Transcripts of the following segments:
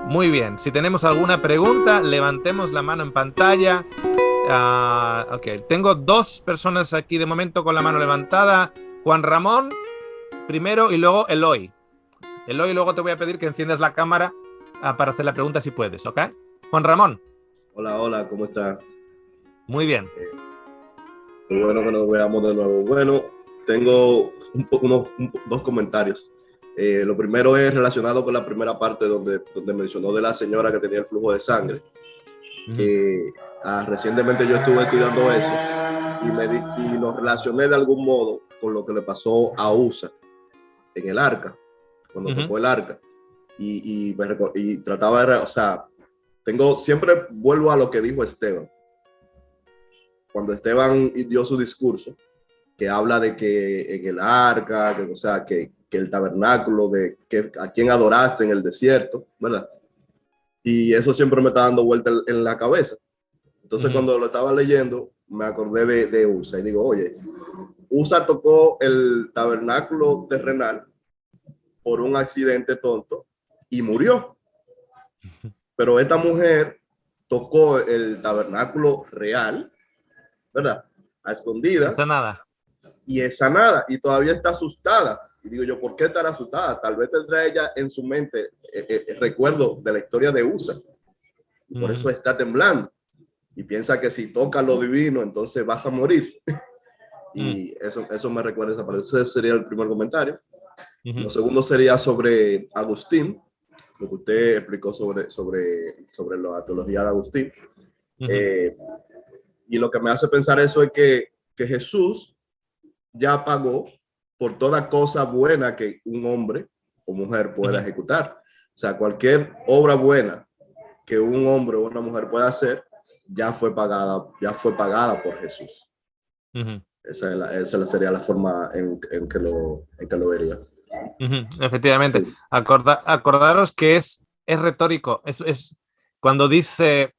Muy bien, si tenemos alguna pregunta, levantemos la mano en pantalla. Ok, tengo dos personas aquí de momento con la mano levantada. Juan Ramón primero y luego Eloy. Eloy, luego te voy a pedir que enciendas la cámara para hacer la pregunta si puedes, ¿ok? Juan Ramón. Hola, hola, ¿cómo está? Muy bien. Muy bueno que nos veamos de nuevo. Bueno, tengo dos comentarios. Lo primero es relacionado con la primera parte donde mencionó de la señora que tenía el flujo de sangre. Recientemente yo estuve estudiando eso y lo relacioné de algún modo con lo que le pasó a USA en el arca, cuando tocó el arca. Y trataba de, o sea, siempre vuelvo a lo que dijo Esteban. Cuando Esteban dio su discurso, que habla de que en el arca, o sea, que el tabernáculo, de que a quién adoraste en el desierto, ¿verdad? Y eso siempre me está dando vuelta en la cabeza. Entonces, cuando lo estaba leyendo, me acordé de USA y digo, oye, USA tocó el tabernáculo terrenal por un accidente tonto y murió. Pero esta mujer tocó el tabernáculo real, ¿verdad? A escondidas. Esa nada. Y es sanada y todavía está asustada. Y digo yo, ¿por qué estará asustada? Tal vez tendrá ella en su mente recuerdo de la historia de USA. Y por eso está temblando. Y piensa que si toca lo divino, entonces vas a morir. Y eso me recuerda esa parte. Ese sería el primer comentario. Lo segundo sería sobre Agustín, lo que usted explicó sobre la teología de Agustín. Y lo que me hace pensar eso es que Jesús ya pagó por toda cosa buena que un hombre o mujer pueda ejecutar. O sea, cualquier obra buena que un hombre o una mujer pueda hacer, ya fue pagada por Jesús. Esa sería la forma en que lo vería. Efectivamente. Sí. Acordaros que es retórico. Es cuando dice,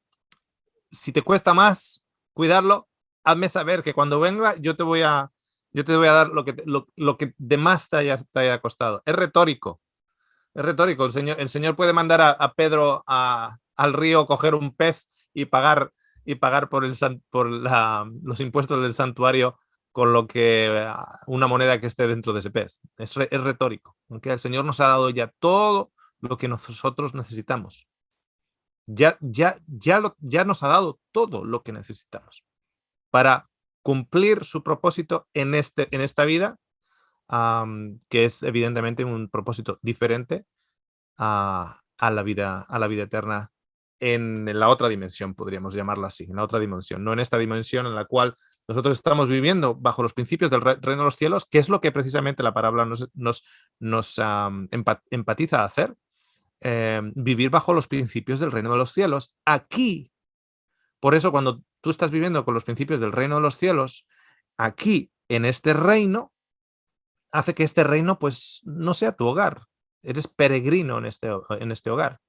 si te cuesta más cuidarlo, hazme saber que cuando venga yo te voy a dar lo que de más te haya costado. Es retórico. Es retórico. El Señor puede mandar a Pedro al río, coger un pez y pagar por los impuestos del santuario con lo que una moneda que esté dentro de ese pez. Es retórico. ¿Okay? El Señor nos ha dado ya todo lo que nosotros necesitamos. Ya nos ha dado todo lo que necesitamos para cumplir su propósito en esta vida, que es evidentemente un propósito diferente a la vida eterna en la otra dimensión, podríamos llamarla así, en la otra dimensión, no en esta dimensión en la cual nosotros estamos viviendo bajo los principios del reino de los cielos, que es lo que precisamente la parábola nos empatiza a hacer, vivir bajo los principios del reino de los cielos. Aquí, por eso cuando tú estás viviendo con los principios del reino de los cielos, aquí, en este reino, hace que este reino pues no sea tu hogar. Eres peregrino en este hogar.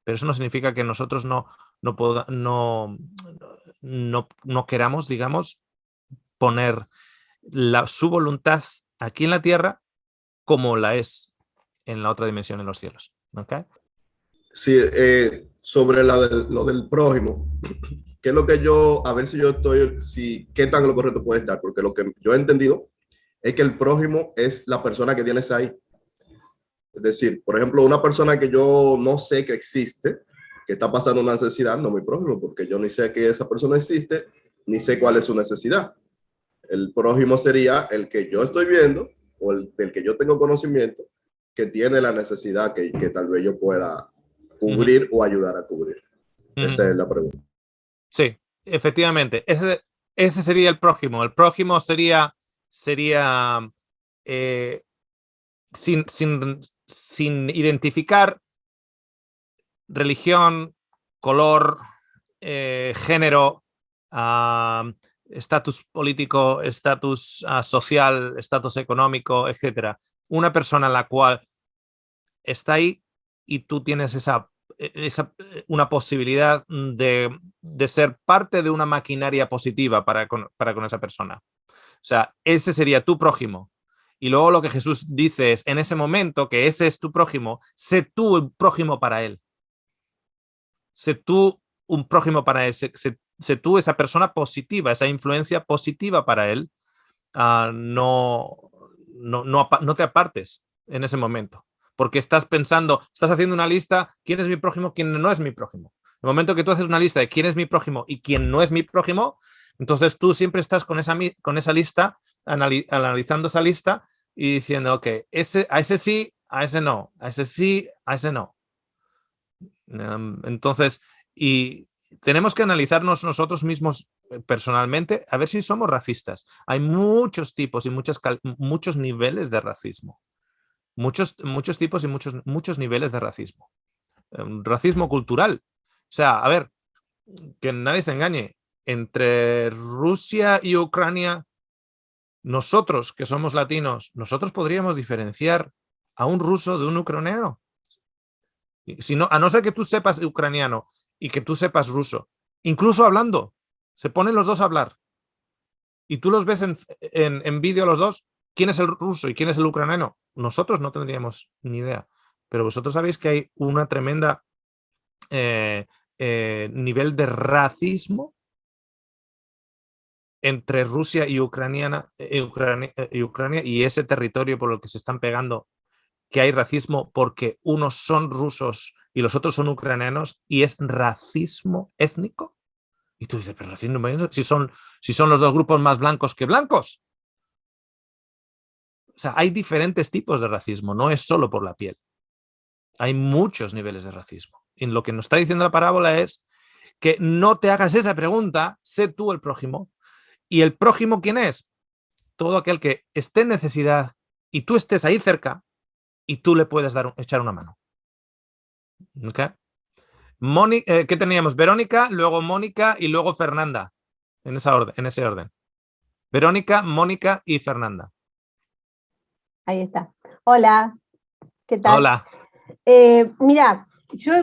Pero eso no significa que nosotros no queramos, digamos, poner su voluntad aquí en la tierra como la es en la otra dimensión, en los cielos. ¿Okay? Sí, sobre lo del prójimo, ¿qué es lo que a ver si qué tan lo correcto puede estar? Porque lo que yo he entendido es que el prójimo es la persona que tienes ahí. Es decir, por ejemplo, una persona que yo no sé que existe, que está pasando una necesidad, no es mi prójimo, porque yo ni sé que esa persona existe, ni sé cuál es su necesidad. El prójimo sería el que yo estoy viendo o del que yo tengo conocimiento, que tiene la necesidad que tal vez yo pueda cubrir o ayudar a cubrir. Esa es la pregunta. Sí, efectivamente. Ese sería el prójimo. El prójimo sería sin identificar religión, color, género, estatus político, estatus social, estatus económico, etcétera. Una persona en la cual está ahí y tú tienes una posibilidad de ser parte de una maquinaria positiva para con esa persona. O sea, ese sería tu prójimo. Y luego lo que Jesús dice es, en ese momento que ese es tu prójimo, sé tú el prójimo para él. sé tú un prójimo para él, sé tú esa persona positiva, esa influencia positiva para él. No te apartes en ese momento, porque estás pensando, estás haciendo una lista, quién es mi prójimo, quién no es mi prójimo. El momento que tú haces una lista de quién es mi prójimo y quién no es mi prójimo, entonces tú siempre estás con esa lista, analizando esa lista y diciendo, ok, a ese sí, a ese no, a ese sí, a ese no. Entonces, y tenemos que analizarnos nosotros mismos personalmente a ver si somos racistas. Hay muchos tipos y muchos niveles de racismo. Muchos tipos y muchos niveles de racismo. Racismo cultural. O sea, a ver, que nadie se engañe. Entre Rusia y Ucrania, nosotros que somos latinos, nosotros podríamos diferenciar a un ruso de un ucraniano. Si no, a no ser que tú sepas ucraniano y que tú sepas ruso, incluso hablando, se ponen los dos a hablar y tú los ves en vídeo los dos, quién es el ruso y quién es el ucraniano. Nosotros no tendríamos ni idea, pero vosotros sabéis que hay una tremenda nivel de racismo entre Rusia y Ucrania y ese territorio por el que se están pegando, que hay racismo porque unos son rusos y los otros son ucranianos y es racismo étnico. Y tú dices, pero racismo si son los dos grupos más blancos que blancos. O sea, hay diferentes tipos de racismo, no es solo por la piel. Hay muchos niveles de racismo. Y lo que nos está diciendo la parábola es que no te hagas esa pregunta, sé tú el prójimo. ¿Y el prójimo quién es? Todo aquel que esté en necesidad y tú estés ahí cerca y tú le puedes echar una mano. ¿Okay? ¿Qué teníamos? Verónica, luego Mónica y luego Fernanda. En ese orden. Verónica, Mónica y Fernanda. Ahí está. Hola, ¿qué tal? Hola. Mira, yo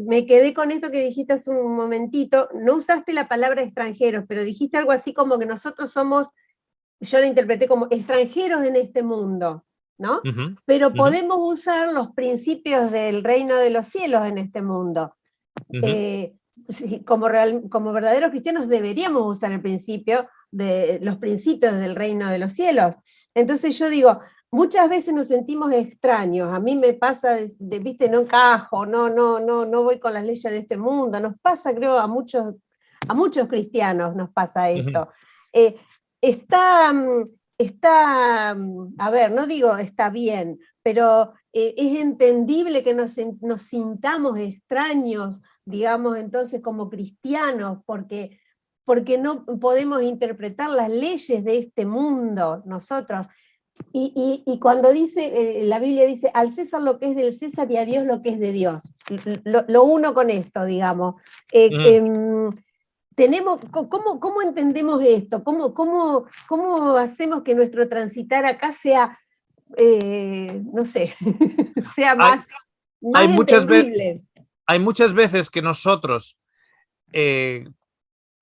me quedé con esto que dijiste hace un momentito. No usaste la palabra extranjeros, pero dijiste algo así como que nosotros somos, yo lo interpreté como extranjeros en este mundo, ¿no? Pero podemos usar los principios del reino de los cielos en este mundo. Como verdaderos cristianos deberíamos usar los principios del reino de los cielos. Entonces yo digo, muchas veces nos sentimos extraños. A mí me pasa, viste, no encajo, no voy con las leyes de este mundo. Nos pasa, creo, a muchos cristianos nos pasa esto. A ver, no digo está bien, pero es entendible que nos sintamos extraños, digamos, entonces como cristianos, porque no podemos interpretar las leyes de este mundo nosotros. Y cuando dice, la Biblia dice, al César lo que es del César y a Dios lo que es de Dios. Lo uno con esto, digamos. ¿Cómo entendemos esto? ¿Cómo hacemos que nuestro transitar acá sea, no sé, sea más entendible? Hay muchas veces que nosotros,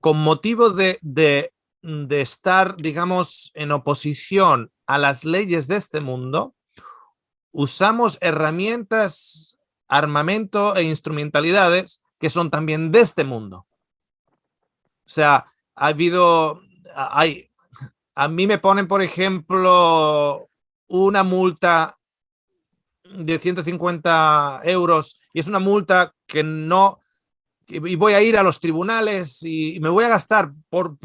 con motivo de estar, digamos, en oposición a las leyes de este mundo, usamos herramientas, armamento e instrumentalidades que son también de este mundo. O sea, a mí me ponen, por ejemplo, una multa de 150 euros y es una multa que no, y voy a ir a los tribunales y me voy a gastar por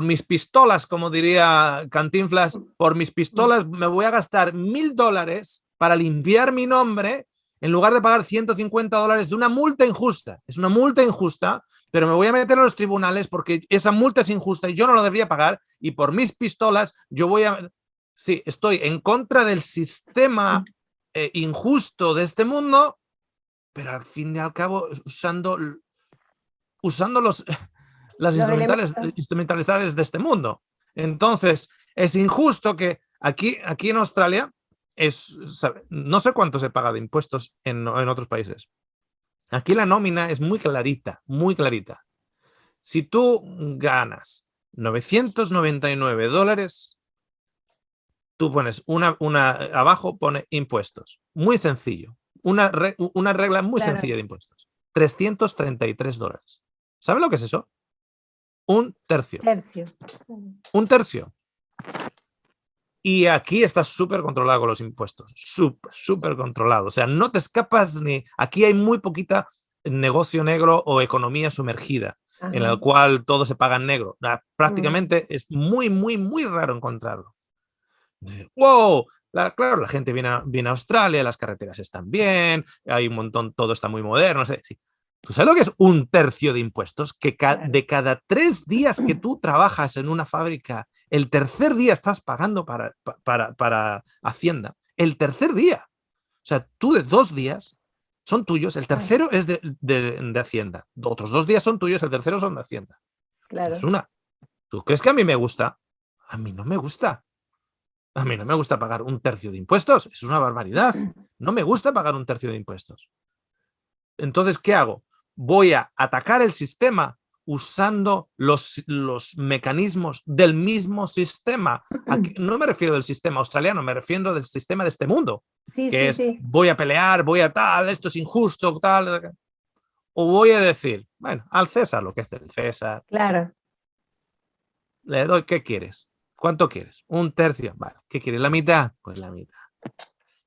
mis pistolas, como diría Cantinflas, por mis pistolas me voy a gastar $1000 para limpiar mi nombre en lugar de pagar $150 de una multa injusta. Es una multa injusta, pero me voy a meter en los tribunales porque esa multa es injusta y yo no la debería pagar y por mis pistolas yo voy a... Sí, estoy en contra del sistema injusto de este mundo, pero al fin y al cabo usando las instrumentalidades de este mundo. Entonces, es injusto que aquí en Australia, no sé cuánto se paga de impuestos en otros países. Aquí la nómina es muy clarita, muy clarita. Si tú ganas $999, tú pones abajo pone impuestos. Muy sencillo. una regla muy Claro. sencilla de impuestos. $333. ¿Saben lo que es eso? Un tercio. Tercio. Un tercio. Y aquí estás súper controlado con los impuestos. Súper controlado. O sea, no te escapas ni... Aquí hay muy poquita negocio negro o economía sumergida, en la cual todo se paga en negro. Prácticamente es muy, muy, muy raro encontrarlo. ¡Wow! Claro, la gente viene a Australia, las carreteras están bien, hay un montón, todo está muy moderno. No sé, sí. ¿Tú sabes lo que es un tercio de impuestos? Que de cada 3 días que tú trabajas en una fábrica, el tercer día estás pagando para Hacienda. El tercer día. O sea, tú de 2 días son tuyos, el tercero es de Hacienda. Otros 2 días son tuyos, el tercero son de Hacienda. Claro. Es una. ¿Tú crees que a mí me gusta? A mí no me gusta. A mí no me gusta pagar un tercio de impuestos. Es una barbaridad. No me gusta pagar un tercio de impuestos. Entonces, ¿qué hago? Voy a atacar el sistema usando los mecanismos del mismo sistema. Aquí, no me refiero del sistema australiano, me refiero del sistema de este mundo. Sí, que sí, es, sí. voy a pelear, voy a tal, esto es injusto, tal. O voy a decir, bueno, al César lo que es del César. Claro. Le doy, ¿qué quieres? ¿Cuánto quieres? Un tercio. Vale. ¿Qué quieres? ¿La mitad? Pues la mitad.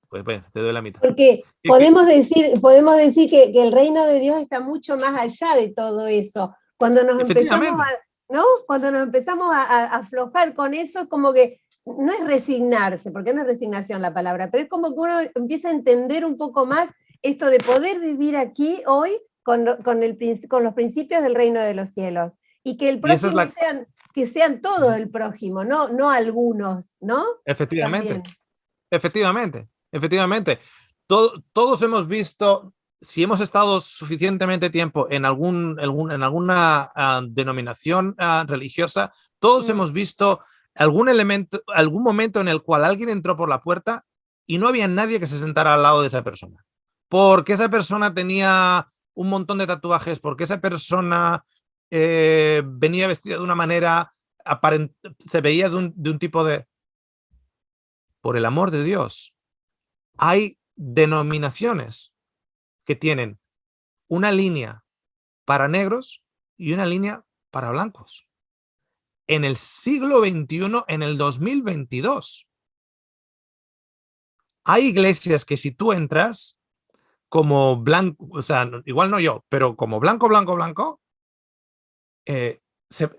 Pues bueno, te doy la mitad. Porque podemos decir que el reino de Dios está mucho más allá de todo eso. Cuando nos empezamos ¿no? Cuando nos empezamos a aflojar con eso, es como que no es resignarse, porque no es resignación la palabra, pero es como que uno empieza a entender un poco más esto de poder vivir aquí hoy con los principios del reino de los cielos. Y que el prójimo sean todos el prójimo, no algunos, ¿no? Efectivamente. También. Efectivamente. Todos hemos visto, si hemos estado suficientemente tiempo en alguna denominación religiosa, todos hemos visto algún momento en el cual alguien entró por la puerta y no había nadie que se sentara al lado de esa persona. Porque esa persona tenía un montón de tatuajes, porque esa persona venía vestida de una manera, se veía de un tipo de... Por el amor de Dios, hay denominaciones que tienen una línea para negros y una línea para blancos. En el siglo XXI, en el 2022, hay iglesias que si tú entras como blanco, o sea, igual no yo, pero como blanco,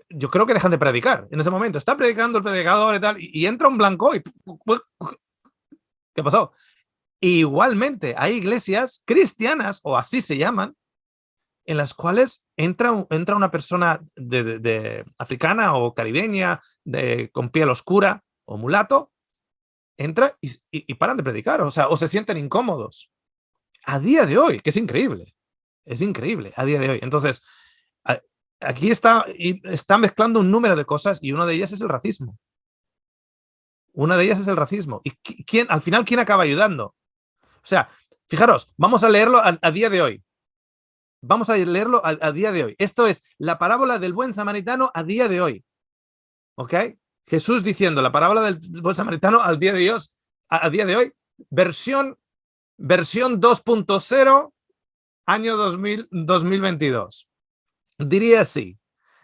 yo creo que dejan de predicar en ese momento. Está predicando el predicador y tal, y entra un blanco y... ¿Qué pasó? Igualmente, hay iglesias cristianas, o así se llaman, en las cuales entra una persona de africana o caribeña, con piel oscura o mulato, entra y paran de predicar, o sea, o se sienten incómodos. A día de hoy, que es increíble a día de hoy. Entonces, aquí está mezclando un número de cosas y una de ellas es el racismo. ¿Y al final quién acaba ayudando? O sea, fijaros, vamos a leerlo a día de hoy. Vamos a leerlo a día de hoy. Esto es la parábola del buen samaritano a día de hoy. ¿Ok? Jesús diciendo la parábola del buen samaritano al día de Dios, a día de hoy, versión 2.0, año 2022. Diría así.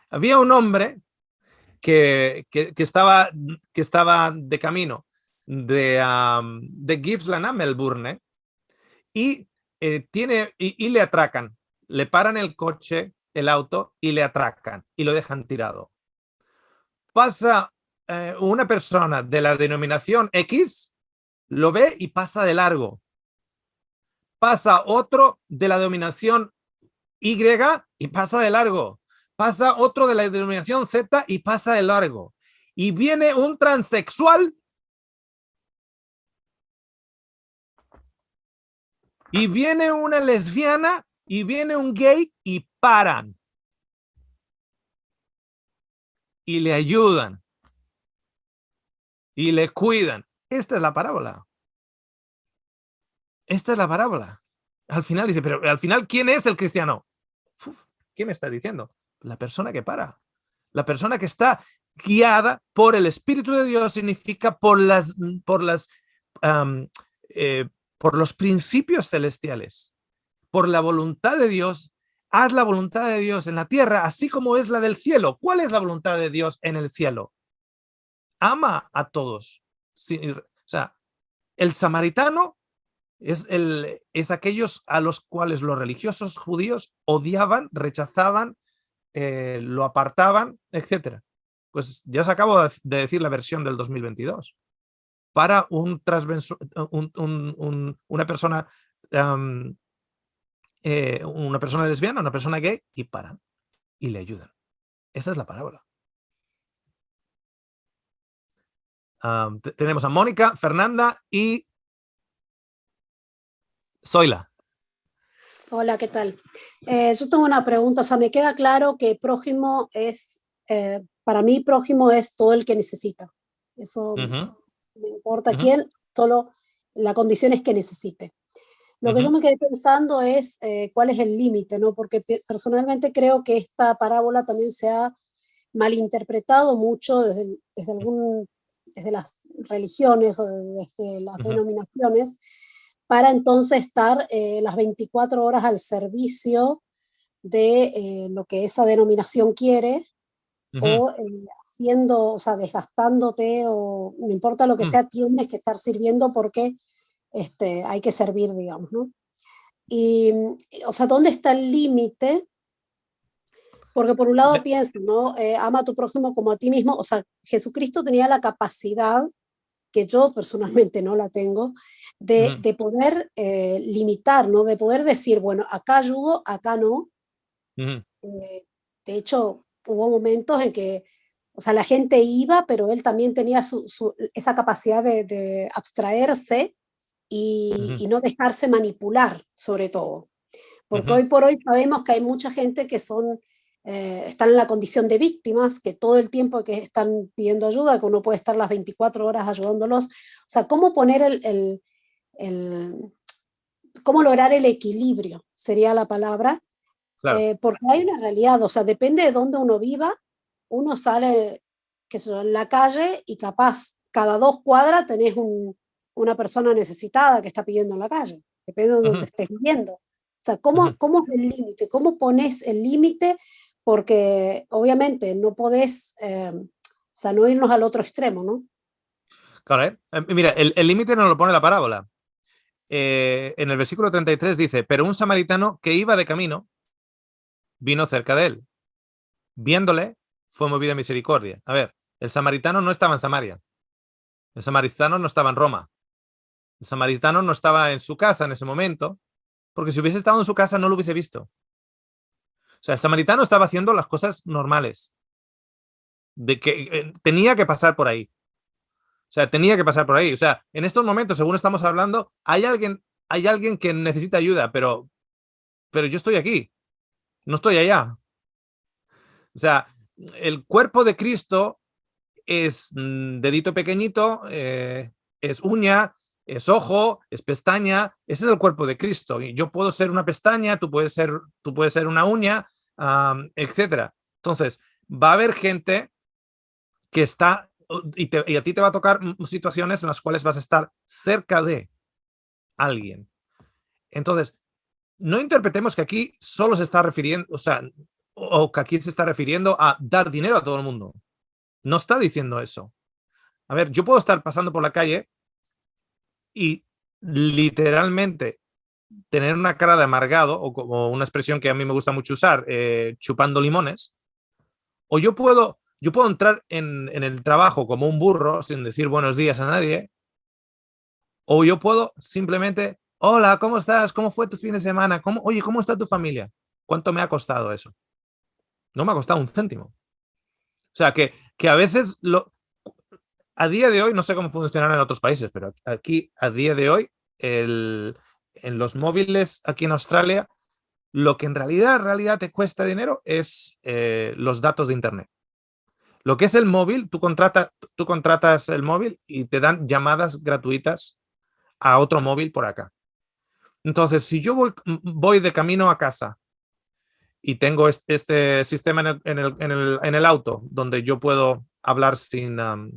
Había un hombre que estaba de camino de Gippsland a Melbourne y le atracan, le paran el coche, el auto y le atracan y lo dejan tirado. Pasa una persona de la denominación X, lo ve y pasa de largo. Pasa otro de la denominación Y y pasa de largo. Pasa otro de la denominación Z y pasa de largo. Y viene un transexual y viene una lesbiana y viene un gay y paran. Y le ayudan. Y le cuidan. Esta es la parábola. Al final dice, pero al final, ¿quién es el cristiano? ¿Qué me está diciendo? La persona que para. La persona que está guiada por el Espíritu de Dios, significa por por los principios celestiales, por la voluntad de Dios. Haz la voluntad de Dios en la tierra, así como es la del cielo. ¿Cuál es la voluntad de Dios en el cielo? Ama a todos. Sí, o sea, el samaritano es aquellos a los cuales los religiosos judíos odiaban, rechazaban, lo apartaban, etc. Pues ya os acabo de decir la versión del 2022. Para una persona, una persona lesbiana, una persona gay, y paran y le ayudan. Esa es la parábola. Tenemos a Mónica, Fernanda y Zoila. Hola, ¿qué tal? Yo tengo una pregunta, o sea, me queda claro que prójimo es, para mí prójimo es todo el que necesita. Eso no importa quién, solo la condición es que necesite. Lo que yo me quedé pensando es cuál es el límite, ¿no? Porque personalmente creo que esta parábola también se ha malinterpretado mucho desde las religiones o desde las denominaciones, para entonces estar las 24 horas al servicio de lo que esa denominación quiere, o haciendo, o sea, desgastándote, o no importa lo que sea, tienes que estar sirviendo porque hay que servir, digamos, ¿no? Y, o sea, ¿dónde está el límite? Porque por un lado pienso, ¿no? Ama a tu prójimo como a ti mismo. O sea, Jesucristo tenía la capacidad, que yo personalmente no la tengo, de poder limitar, ¿no? De poder decir, bueno, acá ayudo, acá no. De hecho, hubo momentos en que, o sea, la gente iba, pero él también tenía esa capacidad de abstraerse y no dejarse manipular, sobre todo. Porque hoy por hoy sabemos que hay mucha gente que están en la condición de víctimas, que todo el tiempo que están pidiendo ayuda, que uno puede estar las 24 horas ayudándolos. O sea, ¿cómo poner cómo lograr el equilibrio? Sería la palabra. Claro. Porque hay una realidad, o sea, depende de dónde uno viva, uno sale, qué sé yo, en la calle y capaz cada 2 cuadras tenés una persona necesitada que está pidiendo en la calle, depende de donde estés viviendo. O sea, ¿cómo es el límite? ¿Cómo pones el límite? Porque obviamente no podés, o sea, no irnos al otro extremo, ¿no? Claro, mira, el límite no lo pone la parábola. En el versículo 33 dice, pero un samaritano que iba de camino vino cerca de él. Viéndole, fue movido a misericordia. A ver, el samaritano no estaba en Samaria. El samaritano no estaba en Roma. El samaritano no estaba en su casa en ese momento, porque si hubiese estado en su casa no lo hubiese visto. O sea, el samaritano estaba haciendo las cosas normales, de que tenía que pasar por ahí. O sea, tenía que pasar por ahí. O sea, en estos momentos, según estamos hablando, hay alguien que necesita ayuda, pero yo estoy aquí, no estoy allá. O sea, el cuerpo de Cristo es dedito pequeñito, es uña, es ojo, es pestaña. Ese es el cuerpo de Cristo. Y yo puedo ser una pestaña, tú puedes ser una uña, etc. Entonces, va a haber gente que está, y a ti te va a tocar situaciones en las cuales vas a estar cerca de alguien. Entonces, no interpretemos que aquí solo se está refiriendo, o que aquí se está refiriendo a dar dinero a todo el mundo. No está diciendo eso. A ver, yo puedo estar pasando por la calle y literalmente tener una cara de amargado, o como una expresión que a mí me gusta mucho usar, chupando limones, o yo puedo entrar en el trabajo como un burro sin decir buenos días a nadie, o yo puedo simplemente, hola, ¿cómo estás? ¿Cómo fue tu fin de semana? Oye, ¿cómo está tu familia? ¿Cuánto me ha costado eso? No me ha costado un céntimo. O sea, que a veces a día de hoy, no sé cómo funcionará en otros países, pero aquí a día de hoy, en los móviles aquí en Australia, lo que en realidad te cuesta dinero es los datos de internet. Lo que es el móvil, tú contratas el móvil y te dan llamadas gratuitas a otro móvil por acá. Entonces, si yo voy de camino a casa y tengo este sistema en el auto donde yo puedo hablar sin, o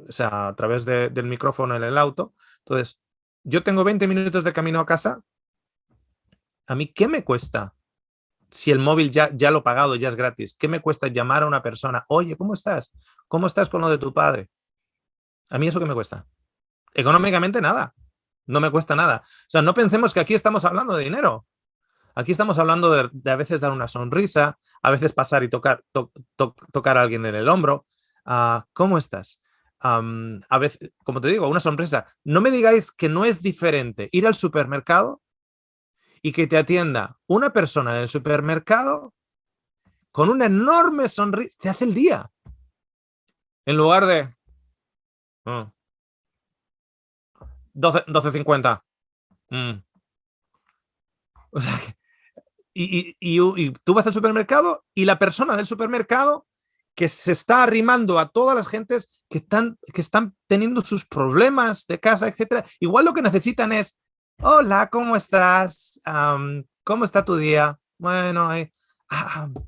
sea, a través del micrófono en el auto, entonces yo tengo 20 minutos de camino a casa. ¿A mí qué me cuesta? Si el móvil ya lo he pagado, ya es gratis, ¿qué me cuesta llamar a una persona? Oye, ¿cómo estás? ¿Cómo estás con lo de tu padre? ¿A mí eso qué me cuesta? Económicamente nada. No me cuesta nada. O sea, no pensemos que aquí estamos hablando de dinero. Aquí estamos hablando de a veces dar una sonrisa, a veces pasar y tocar a alguien en el hombro. ¿Cómo estás? A veces, como te digo, una sonrisa. No me digáis que no es diferente ir al supermercado y que te atienda una persona en el supermercado con una enorme sonrisa. Te hace el día. En lugar de 12.50. O sea, y tú vas al supermercado y la persona del supermercado que se está arrimando a todas las gentes que están teniendo sus problemas de casa, etcétera, igual lo que necesitan es, hola, ¿cómo estás? ¿Cómo está tu día? Bueno,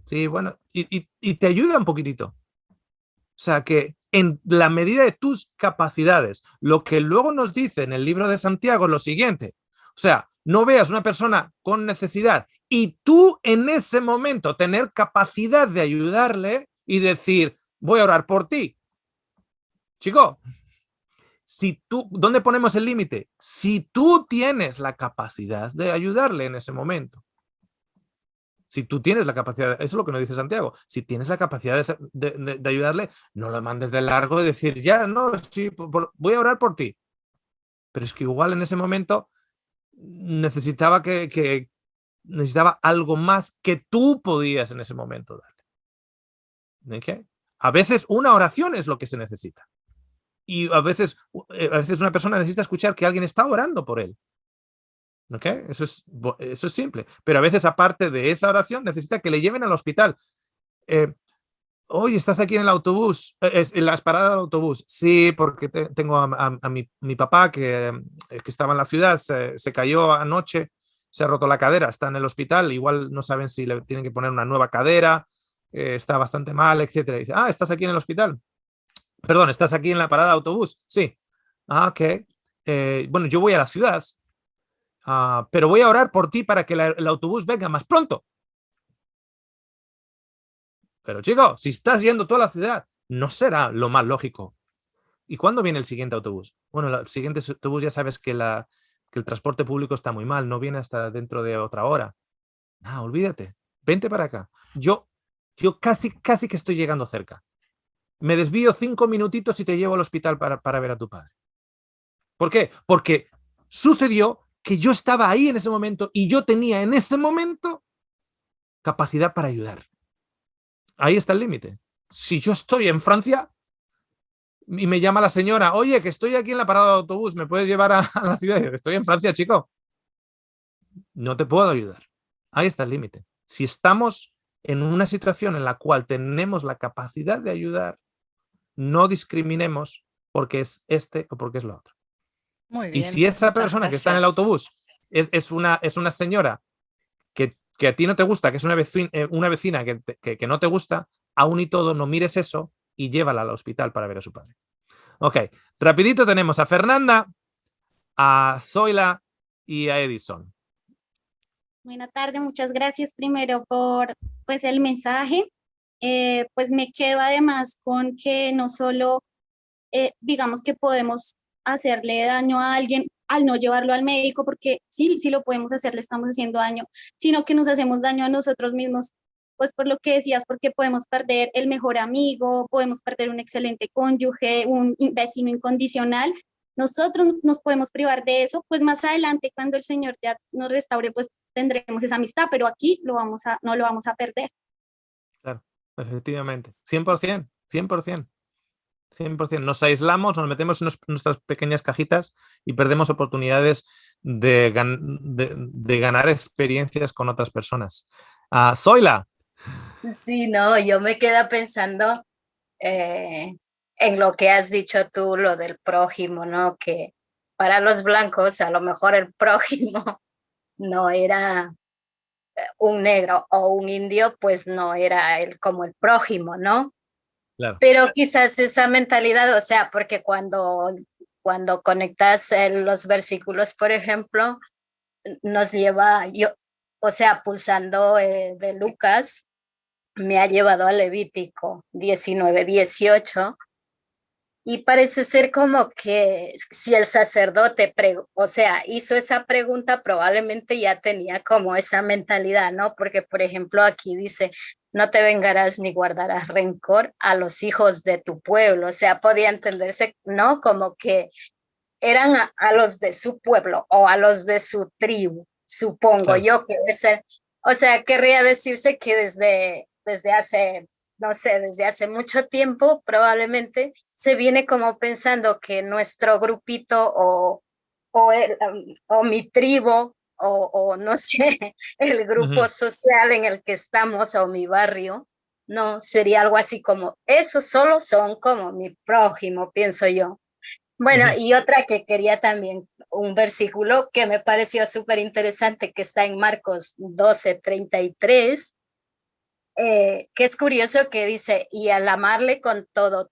sí, bueno, y te ayuda un poquitito. O sea, que en la medida de tus capacidades, lo que luego nos dice en el libro de Santiago es lo siguiente. O sea, no veas una persona con necesidad y tú en ese momento tener capacidad de ayudarle y decir, voy a orar por ti. Chico, si tú, ¿dónde ponemos el límite? Si tú tienes la capacidad de ayudarle en ese momento. Si tú tienes la capacidad, eso es lo que nos dice Santiago, si tienes la capacidad de ayudarle, no lo mandes de largo y decir, ya, no, sí, voy a orar por ti. Pero es que igual en ese momento necesitaba necesitaba algo más que tú podías en ese momento darle. ¿Okay? A veces una oración es lo que se necesita. Y a veces una persona necesita escuchar que alguien está orando por él. ¿Okay? Eso es simple. Pero a veces, aparte de esa oración, necesita que le lleven al hospital. Oye, ¿estás aquí en el autobús? En las paradas del autobús. Sí, porque tengo a mi papá que estaba en la ciudad, se cayó anoche, se ha roto la cadera, está en el hospital, igual no saben si le tienen que poner una nueva cadera, está bastante mal, etcétera. Y dice, ¿estás aquí en el hospital? Perdón, ¿estás aquí en la parada de autobús? Sí. Ok. Bueno, yo voy a la ciudad, pero voy a orar por ti para que el autobús venga más pronto. Pero chico, si estás yendo toda la ciudad, no será lo más lógico. ¿Y cuándo viene el siguiente autobús? Bueno, el siguiente autobús ya sabes que el transporte público está muy mal, no viene hasta dentro de otra hora. Olvídate, vente para acá. Yo casi que estoy llegando cerca. Me desvío 5 minutitos y te llevo al hospital para ver a tu padre. ¿Por qué? Porque sucedió que yo estaba ahí en ese momento y yo tenía en ese momento capacidad para ayudar. Ahí está el límite. Si yo estoy en Francia y me llama la señora, oye, que estoy aquí en la parada de autobús, ¿me puedes llevar a la ciudad? Estoy en Francia, chico. No te puedo ayudar. Ahí está el límite. Si estamos en una situación en la cual tenemos la capacidad de ayudar, no discriminemos porque es este o porque es lo otro. Muy bien, y si esa persona que está en el autobús es una señora que a ti no te gusta, que es una vecina que no te gusta, aún y todo no mires eso y llévala al hospital para ver a su padre. Ok, rapidito tenemos a Fernanda, a Zoila y a Edison. Buenas tardes, muchas gracias primero por pues el mensaje. Pues me quedo además con que no solo digamos que podemos hacerle daño a alguien al no llevarlo al médico, porque sí lo podemos hacer, le estamos haciendo daño, sino que nos hacemos daño a nosotros mismos, pues por lo que decías, porque podemos perder el mejor amigo, podemos perder un excelente cónyuge, un vecino incondicional. Nosotros nos podemos privar de eso, pues más adelante cuando el Señor ya nos restaure, pues tendremos esa amistad, pero aquí no lo vamos a perder. Claro, efectivamente, 100%, 100%. 100%. Nos aislamos, nos metemos en nuestras pequeñas cajitas y perdemos oportunidades de ganar experiencias con otras personas. Zoila. Sí, no, yo me quedo pensando en lo que has dicho tú, lo del prójimo, ¿no? Que para los blancos a lo mejor el prójimo no era un negro o un indio, pues no era como el prójimo, ¿no? Claro. Pero quizás esa mentalidad, o sea, porque cuando cuando conectas los versículos, por ejemplo, nos lleva, o sea, pulsando de Lucas, me ha llevado a Levítico 19:18, y parece ser como que si el sacerdote, o sea, hizo esa pregunta, probablemente ya tenía como esa mentalidad, ¿no? Porque, por ejemplo, aquí dice, no te vengarás ni guardarás rencor a los hijos de tu pueblo. O sea, podía entenderse, ¿no? Como que eran a los de su pueblo o a los de su tribu, supongo Claro. yo que debe ser. O sea, querría decirse que desde hace, no sé, desde hace mucho tiempo probablemente se viene como pensando que nuestro grupito o mi tribu o no sé, el grupo social en el que estamos o mi barrio, no, sería algo así como, esos solo son como mi prójimo, pienso yo. Bueno, y otra que quería también, un versículo que me pareció súper interesante, que está en Marcos 12:33, que es curioso, que dice, y al amarle con todo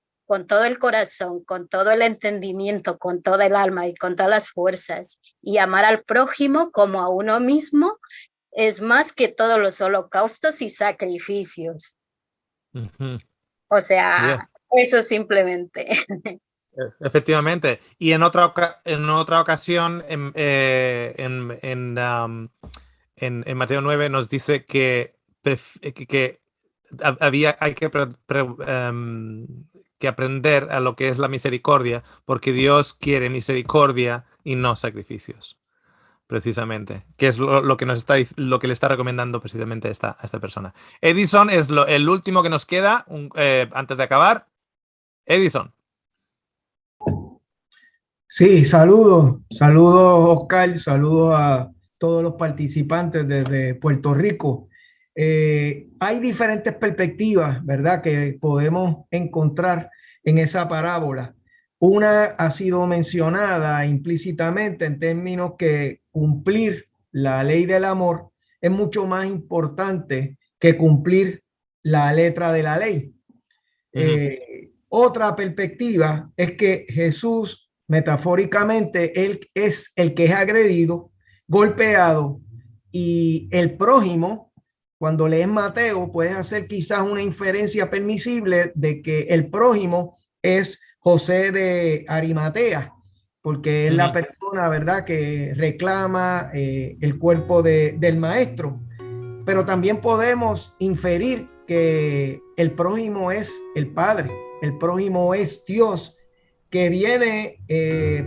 el corazón, con todo el entendimiento, con toda el alma y con todas las fuerzas, y amar al prójimo como a uno mismo, es más que todos los holocaustos y sacrificios. O Yeah. sea, eso simplemente. Efectivamente. Y en otra ocasión, en Mateo 9 nos dice que hay que aprender a lo que es la misericordia, porque Dios quiere misericordia y no sacrificios, precisamente, que es lo que lo que le está recomendando precisamente a esta persona. Edison es el último que nos queda antes de acabar. Edison. Sí, saludos, Oscar, saludos a todos los participantes desde Puerto Rico. Hay diferentes perspectivas, ¿verdad?, que podemos encontrar en esa parábola. Una ha sido mencionada implícitamente en términos que cumplir la ley del amor es mucho más importante que cumplir la letra de la ley. Otra perspectiva es que Jesús, metafóricamente, él es el que es agredido, golpeado, y el prójimo, cuando lees Mateo, puedes hacer quizás una inferencia permisible de que el prójimo es José de Arimatea, porque es la persona, ¿verdad?, que reclama el cuerpo del maestro. Pero también podemos inferir que el prójimo es el Padre, el prójimo es Dios, que viene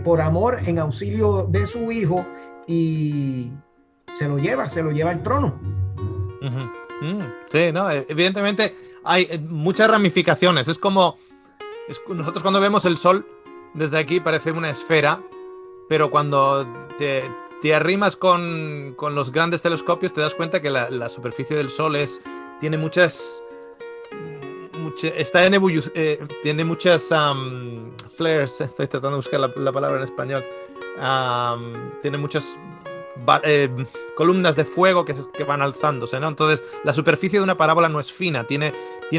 por amor en auxilio de su Hijo y se lo lleva al trono. Sí, no, evidentemente hay muchas ramificaciones. Es como nosotros cuando vemos el sol desde aquí parece una esfera, pero cuando te arrimas con los grandes telescopios te das cuenta que la superficie del sol tiene muchas está en tiene muchas flares. Estoy tratando de buscar la palabra en español. Tiene muchas columnas de fuego que van alzándose, ¿no? Entonces la superficie de una parábola no es fina, tiene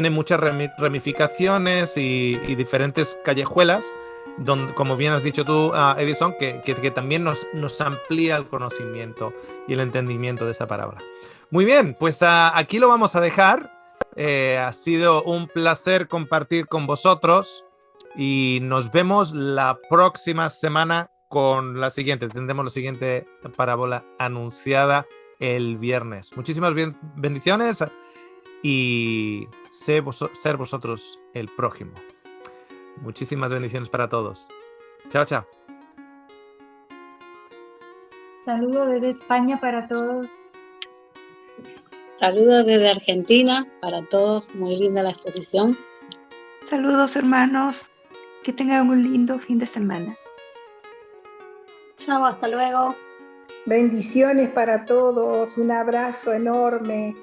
muchas ramificaciones y diferentes callejuelas, donde, como bien has dicho tú, Edison, que también nos amplía el conocimiento y el entendimiento de esta parábola. Muy bien, pues aquí lo vamos a dejar. Ha sido un placer compartir con vosotros y nos vemos la próxima semana con la siguiente. Tendremos la siguiente parábola anunciada el viernes. Muchísimas bendiciones y ser vosotros el prójimo. Muchísimas bendiciones para todos. Chao, chao. Saludos desde España para todos. Saludos desde Argentina para todos, muy linda la exposición. Saludos hermanos, que tengan un lindo fin de semana. Chao, hasta luego. Bendiciones para todos, un abrazo enorme.